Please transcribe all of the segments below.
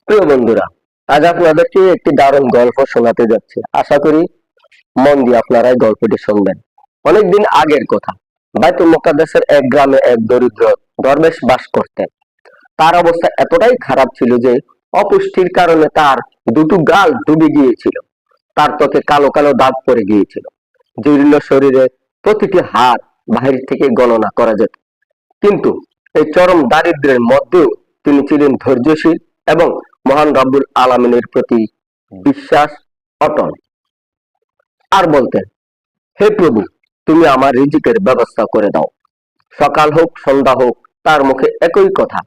প্রিয় বন্ধুরা, আজ আপনাদেরকে একটি দারুণ গল্প শোনাতে যাচ্ছি। আশা করি মন দিয়ে আপনারা এই গল্পটি শুনবেন। অনেকদিন আগের কথা। বাইতুল মুকাদ্দাসের এক গ্রামে এক দরিদ্র দরবেশ বাস করতেন। তার অবস্থা এতটাই খারাপ ছিল যে অপুষ্টির কারণে তার দুটো গাল ডুবে গিয়েছিল। তার ত্বকে কালো কালো দাগ পড়ে গিয়েছিল। জীর্ণ শরীরে প্রতিটি হাড় বাহির থেকে গণনা করা যেত। কিন্তু এই চরম দারিদ্র্যের মধ্যেও তিনি ছিলেন ধৈর্যশীল এবং মহান রব্বুল আলামিনের প্রতি বিশ্বাস অটল। আর বলতেন, হে প্রভু, তুমি আমার রিজিকের ব্যবস্থা করে দাও। সকাল হোক সন্ধ্যা হোক তার মুখে একই কথা,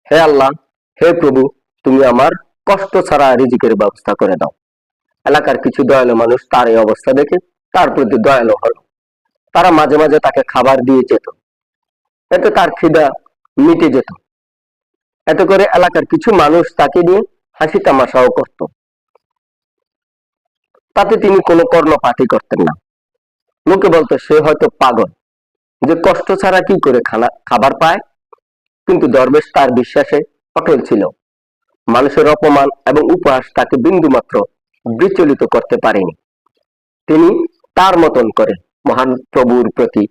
হে আল্লাহ, হে প্রভু, তুমি আমার কষ্ট ছাড়া রিজিকের ব্যবস্থা করে দাও। এলাকার কিছু দয়ালু মানুষ তার এই অবস্থা দেখে তার প্রতি দয়ালু হলো। তারা মাঝে মাঝে তাকে খাবার দিয়ে যেত। এতে তার খিদা মিটে যেত। এতে করে এলাকার কিছু মানুষ তাকে নিয়ে হাসি তামাশাও করত। তাতে তিনি কোনো কর্ণপাতই করতেন না। লোকে বলতো সে হয়তো পাগল, যে কষ্ট ছাড়া কি করে খাবার পায়। কিন্তু দরবেশ তার বিশ্বাসে অটল ছিল। মানুষের অপমান এবং উপহাস তাকে বিন্দুমাত্র বিচলিত করতে পারেনি। তিনি তার মতন করে মহান প্রভুর প্রতি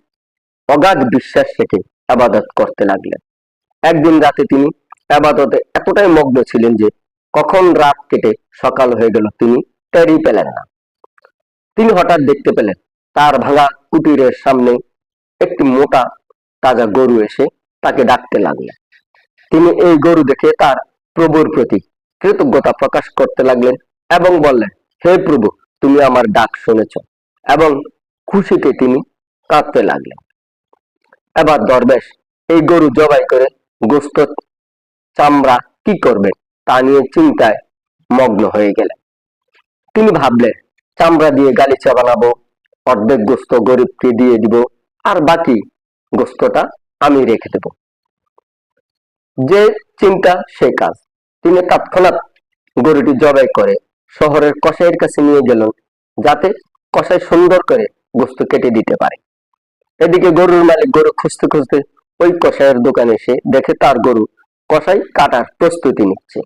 অগাধ বিশ্বাস রেখে আবাদত করতে লাগলেন। একদিন রাতে তিনি আবাদতে এতটাই মগ্ন ছিলেন যে কখন রাত কেটে সকাল হয়ে গেল তিনি টেরই পেলেন না। তিনি হঠাৎ দেখতে পেলেন তার ভাঙা কুটিরের সামনে একটি মোটা তাজা গরু এসে তাকে ডাকতে লাগলেন। তিনি এই গরু দেখে তার প্রভুর প্রতি কৃতজ্ঞতা প্রকাশ করতে লাগলেন এবং বললেন, হে প্রভু, তুমি আমার ডাক শুনেছ। এবং খুশিতে তিনি কাঁদতে লাগলেন। এবার দরবেশ এই গরু জবাই করে গোস্ত চামড়া কি করবেন তা নিয়ে চিন্তায় মগ্ন হয়ে গেলেন। তিনি ভাবলেন, চামড়া দিয়ে গালিচা বানাবো, অর্ধেক গোস্ত গরিবকে দিয়ে দিব, আর বাকি গোস্তটা আমি রেখে দেব। যে চিন্তা সে কাজ। তিনি তৎক্ষণাৎ গরুটি জবাই করে শহরের কসাইয়ের কাছে নিয়ে গেলেন, যাতে কসাই সুন্দর করে গোস্ত কেটে দিতে পারে। এদিকে গরুর মালিক গরু খুঁজতে খুঁজতে ওই কসাইয়ের দোকানে এসে দেখে তার গরু কসাই কাটার প্রস্তুতি নিচ্ছে।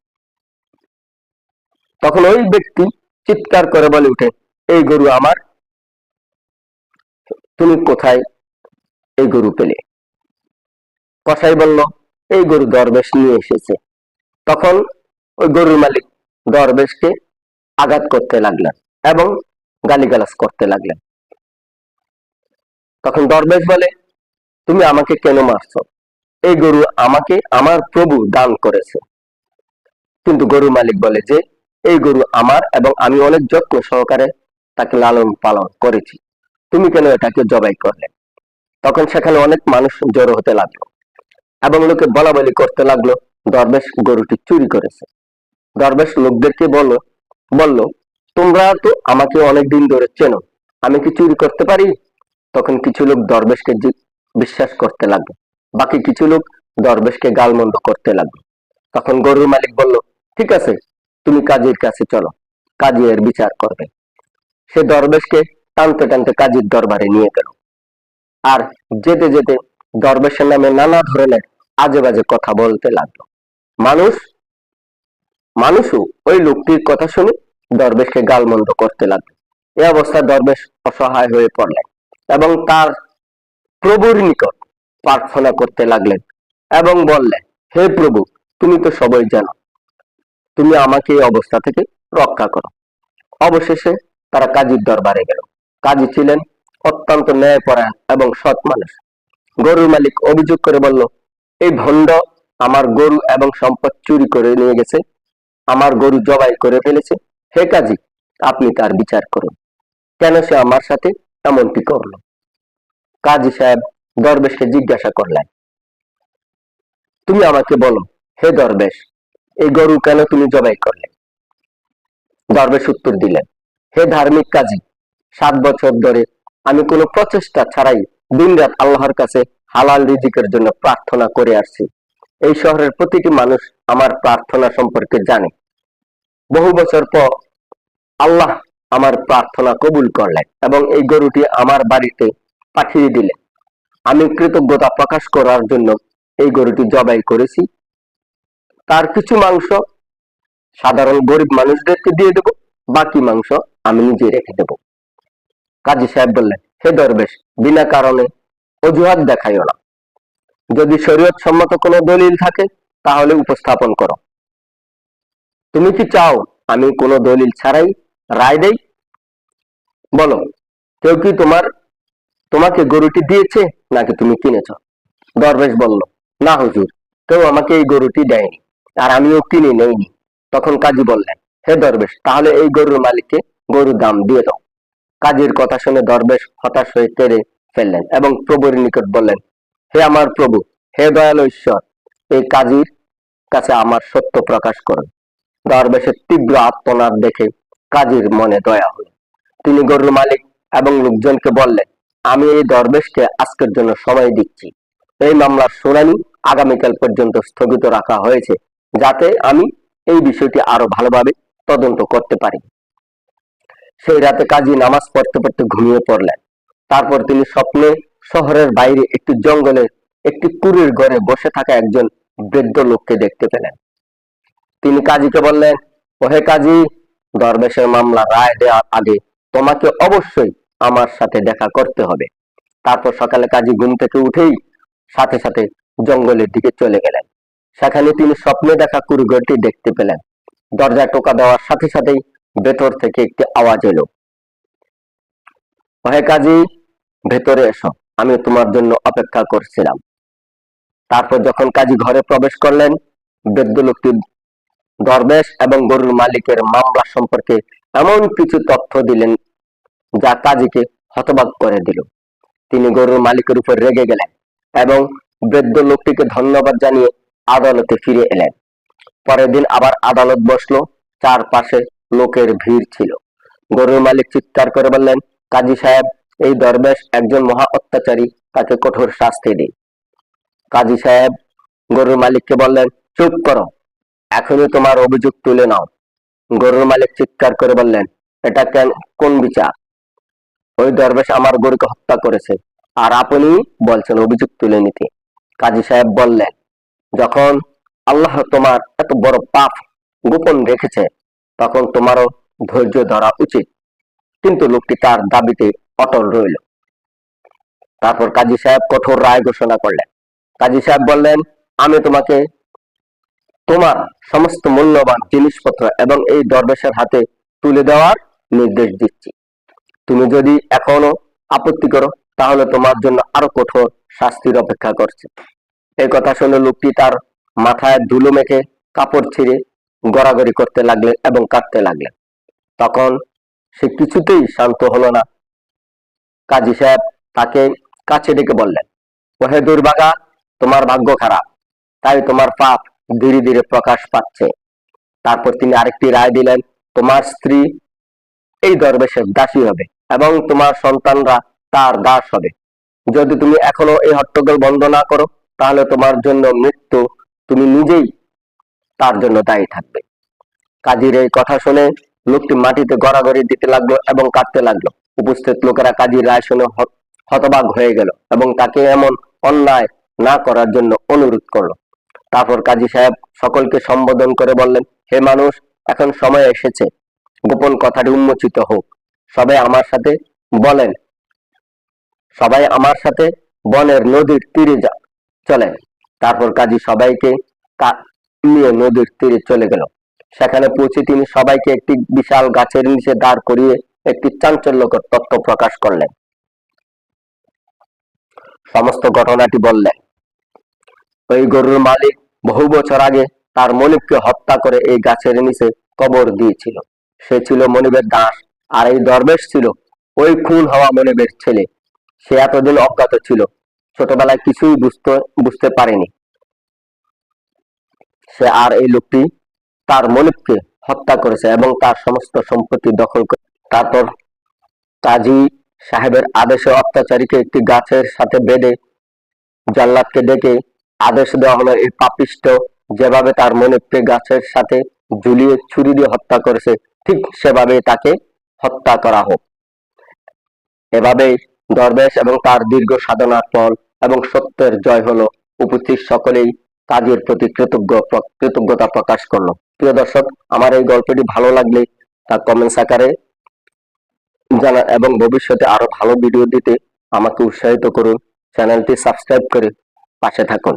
তখন ওই ব্যক্তি চিৎকার করে বলে উঠে, এই গরু আমার, তুমি কোথায় এই গরু পেলে? কসাই বলল, এই গরু দরবেশ নিয়ে এসেছে। তখন ওই গরুর মালিক দরবেশকে আঘাত করতে লাগলেন এবং গালিগালাজ করতে লাগলেন। তখন দরবেশ বলে, তুমি আমাকে কেন মারছো? এই গরু আমাকে আমার প্রভু দান করেছে। কিন্তু গরুর মালিক বলে যে এই গরু আমার এবং আমি অনেক যত্ন সহকারে তাকে লালন পালন করেছি, তুমি কেন এটাকে জবাই করলে? তখন সেখানে অনেক মানুষ জড়ো হতে লাগলো এবং লোকে বলা বলি করতে লাগলো দরবেশ গরুটি চুরি করেছে। দরবেশ লোকদেরকে বলল, তোমরা তো আমাকে অনেক দিন ধরে চেনো, আমি কি চুরি করতে পারি? তখন কিছু লোক দরবেশকে বিশ্বাস করতে লাগলো, বাকি কিছু লোক দরবেশকে গালমন্দ করতে লাগলো। তখন গরুর মালিক বলল, ঠিক আছে, তুমি কাজীর কাছে চলো, কাজী এর বিচার করবে। সে দরবেশকে টানতে টানতে কাজীর দরবারে নিয়ে গেল। আর যেতে যেতে দরবেশের নামে নানা ধরনের আজে বাজে কথা বলতে লাগলো। মানুষ মানুষও ওই লোকটির কথা শুনে দরবেশকে গালমন্দ করতে লাগলো। এই অবস্থায় দরবেশ অসহায় হয়ে পড়লেন এবং তার প্রভুর নিকট প্রার্থনা করতে লাগলেন এবং বললেন, হে প্রভু, তুমি তো সবই জানো, তুমি আমাকে এই অবস্থা থেকে রক্ষা করো। অবশেষে তারা কাজীর দরবারে গেল। কাজী ছিলেন অত্যন্ত ন্যায়পরায়ণ এবং সৎ মানুষ। গরুর মালিক অভিযোগ করে বলল, এই ভণ্ড আমার গরু এবং সম্পদ চুরি করে নিয়ে গেছে, আমার গরু জবাই করে ফেলেছে। হে কাজী, আপনি তার বিচার করুন, কেন সে আমার সাথে এমনটি করলো? কাজী সাহেব দরবেশকে জিজ্ঞাসা করলেন, তুমি আমাকে বলো, হে দরবেশ, এই গরু কেন তুমি জবাই করলে? দরবেশ উত্তর দিলেন, হে ধার্মিক কাজী, 7 বছর ধরে আমি কোনো প্রচেষ্টা ছাড়াই দিনরাত আল্লাহর কাছে হালাল রিজিকের জন্য প্রার্থনা করে আসছি। এই শহরের প্রতিটি মানুষ আমার প্রার্থনা সম্পর্কে জানে। বহু বছর পর আল্লাহ আমার প্রার্থনা কবুল করলেন এবং এই গরুটি আমার বাড়িতে পাঠিয়ে দিলেন। আমি কৃতজ্ঞতা প্রকাশ করার জন্য এই গরুটি জবাই করেছি। তার কিছু মাংস সাধারণ গরিব মানুষদেরকে দিয়ে দেব, বাকি মাংস আমি নিজে রেখে দেব। কাজী সাহেব বললেন, হে দরবেশ, বিনা কারণে অজুহাত দেখাইও না। যদি শরীয়ত সম্মত কোনো দলিল থাকে তাহলে উপস্থাপন করো। তুমি কি চাও আমি কোনো দলিল ছাড়াই রায় দেই? বলো, কেউ কি তোমাকে গরুটি দিয়েছে নাকি তুমি কিনেছ? দরবেশ বলল, না হুজুর, কেউ আমাকে এই গরুটি দেয়নি, আর আমিও কিনে নেইনি। তখন কাজী বললেন, হে দরবেশ, তাহলে এই গরুর মালিককে গরুর দাম দিয়ে দাও। কাজীর কথা শুনে দরবেশ হতাশ হয়ে কেঁদে ফেললেন এবং প্রভুর নিকট বললেন, হে আমার প্রভু, হে দয়ালু ঈশ্বর, এই কাজীর কাছে আমার সত্য প্রকাশ করুন। দরবেশের তীব্র আর্তনাদ দেখে কাজীর মনে দয়া হল। তিনি গরুর মালিক এবং লোকজনকে বললেন, আমি এই দরবেশকে আজকের জন্য সময় দিচ্ছি। এই মামলার শুনানি আগামীকাল পর্যন্ত স্থগিত রাখা হয়েছে, যাতে আমি এই বিষয়টি আরো ভালোভাবে তদন্ত করতে পারি। সেই রাতে কাজী নামাজ পড়তে পড়তে ঘুমিয়ে পড়লেন। তারপর তিনি স্বপ্নে শহরের বাইরে একটি জঙ্গলে একটি কুড়ির ঘরে বসে থাকা একজন বৃদ্ধ লোককে দেখতে পেলেন। তিনি কাজীকে বললেন, ওহে কাজী, দরবেশের মামলা রায় দেওয়ার আগে তোমাকে অবশ্যই আমার সাথে দেখা করতে হবে। তারপর সকালে কাজী ঘুম থেকে উঠেই সাথে সাথে জঙ্গলের দিকে চলে গেলেন। সেখানে তিনি স্বপ্নে দেখা কুড়িঘরটি দেখতে পেলেন। দরজায় টোকা দেওয়ার সাথে সাথেই ভেতর থেকে একটি আওয়াজ এলো, ওহে কাজী, ভেতরে এসো, আমি তোমার জন্য অপেক্ষা করছিলাম। তারপর যখন কাজী ঘরে প্রবেশ করলেন, বৃদ্ধ লোকটি দরবেশ এবং গরুর মালিকের মামলা সম্পর্কে এমন কিছু তথ্য দিলেন যা কাজীকে হতবাক করে দিল। তিনি গরুর মালিকের উপর রেগে গেলেন এবং বৃদ্ধ লোকটিকে ধন্যবাদ জানিয়ে আদালতে ফিরে এলেন। পরের দিন আবার আদালত বসলো। চারপাশে লোকের ভিড় ছিল। গরুর মালিক চিৎকার করে বললেন, কাজী সাহেব, এই দরবেশ একজন মহা অত্যাচারী, তাকে কঠোর শাস্তি দিন। কাজী সাহেব গরুর মালিককে বললেন, চুপ করো, এখনই তোমার অভিযোগ তুলে নাও। গরুর মালিক চিৎকার করে বললেন, এটা কোন বিচার? ওই দরবেশ আমার গরুকে হত্যা করেছে, আর আপনি বলছেন অভিযোগ তুলে নিতে। কাজী সাহেব বললেন, যখন আল্লাহ তোমার এত বড় পাপ গোপন রেখেছে, তখন তোমারও ধৈর্য ধরা উচিত। কিন্তু লোকটি তার দাবিতে অটল রইল। তারপর কাজী সাহেব কঠোর রায় ঘোষণা করলেন। কাজী সাহেব বললেন, আমি তোমাকে তোমার সমস্ত মূল্যবান জিনিসপত্র এবং এই দরবেশের হাতে তুলে দেওয়ার নির্দেশ দিচ্ছি। তুমি যদি এখনো আপত্তি করো তাহলে তোমার জন্য আরো কঠোর শাস্তির অপেক্ষা করছে। এই কথা শুনে লোকটি তার মাথায় ধুলো মেখে কাপড় ছিঁড়ে গড়াগড়ি করতে লাগলেন এবং কাঁদতে লাগলেন। তখন সে কিছুতেই শান্ত হলো না। কাজী সাহেব তাকে কাছে ডেকে বললেন, ওহে দুর্ভাগা, তোমার ভাগ্য খারাপ, তাই তোমার পাপ ধীরে ধীরে প্রকাশ পাচ্ছে। তারপর তিনি আরেকটি রায় দিলেন, তোমার স্ত্রী এই দরবেশের দাসী হবে এবং তোমার সন্তানরা তার দাস হবে। যদি তুমি এখনো এই হট্টগোল বন্ধ না করো তাহলে তোমার জন্য মৃত্যু, তুমি নিজেই তার জন্য দায়ী থাকবে। কাজীর এই কথা শুনে লোকটি মাটিতে গড়াগড়ি দিতে লাগলো এবং কাঁদতে লাগলো। উপস্থিত লোকেরা কাজীর রায় শুনে হতবাক হয়ে গেল এবং তাকে এমন অন্যায় না করার জন্য অনুরোধ করলো। তারপর কাজী সাহেব সকলকে সম্বোধন করে বললেন, হে মানুষ, এখন সময় এসেছে গোপন কথাটি উন্মোচিত হোক। সবাই আমার সাথে বলেন, সবাই আমার সাথে বনের নদীর তীরে চলেন। তারপর কাজী সবাইকে নিয়ে নদীর তীরে চলে গেল। সেখানে পৌঁছে তিনি সবাইকে একটি বিশাল গাছের নিচে দাঁড় করিয়ে একটি চাঞ্চল্যকর তথ্য প্রকাশ করলেন। সমস্ত ঘটনাটি বললেন। ওই গরুর মালিক বহু বছর আগে তার মনিবকে হত্যা করে এই গাছের নিচে কবর দিয়েছিল। সে ছিল মনিবের দাস, আর এই দরবেশ ছিল ওই খুন হওয়া মনিবের ছেলে। সে এতদিন অজ্ঞাত ছিল, ছোটবেলায় কিছুই বুঝতে পারেনি সে আর এই লোকটি তার মনিবকে হত্যা করেছে এবং তার সমস্ত সম্পত্তি দখল করে। তারপর কাজী সাহেবের আদেশে অত্যাচারীকে একটি গাছের সাথে বেঁধে জল্লাদকে ডেকে আদেশ দেওয়া হলো, এই পাপিষ্ঠ যেভাবে তার মনিবকে গাছের সাথে ঝুলিয়ে ছুরি দিয়ে হত্যা করেছে, ঠিক সেভাবে তাকে হত্যা করা হোক। এভাবেই দরবেশ এবং তার দীর্ঘ সাধনার ফল এবং সত্যের জয় হলো। উপস্থিত সকলেই কাজীর প্রতি কৃতজ্ঞতা প্রকাশ করলো। প্রিয় দর্শক, আমার এই গল্পটি ভালো লাগলে তা কমেন্টস আকারে জানান এবং ভবিষ্যতে আরো ভালো ভিডিও দিতে আমাকে উৎসাহিত করুন। চ্যানেলটি সাবস্ক্রাইব করে পাশে থাকুন।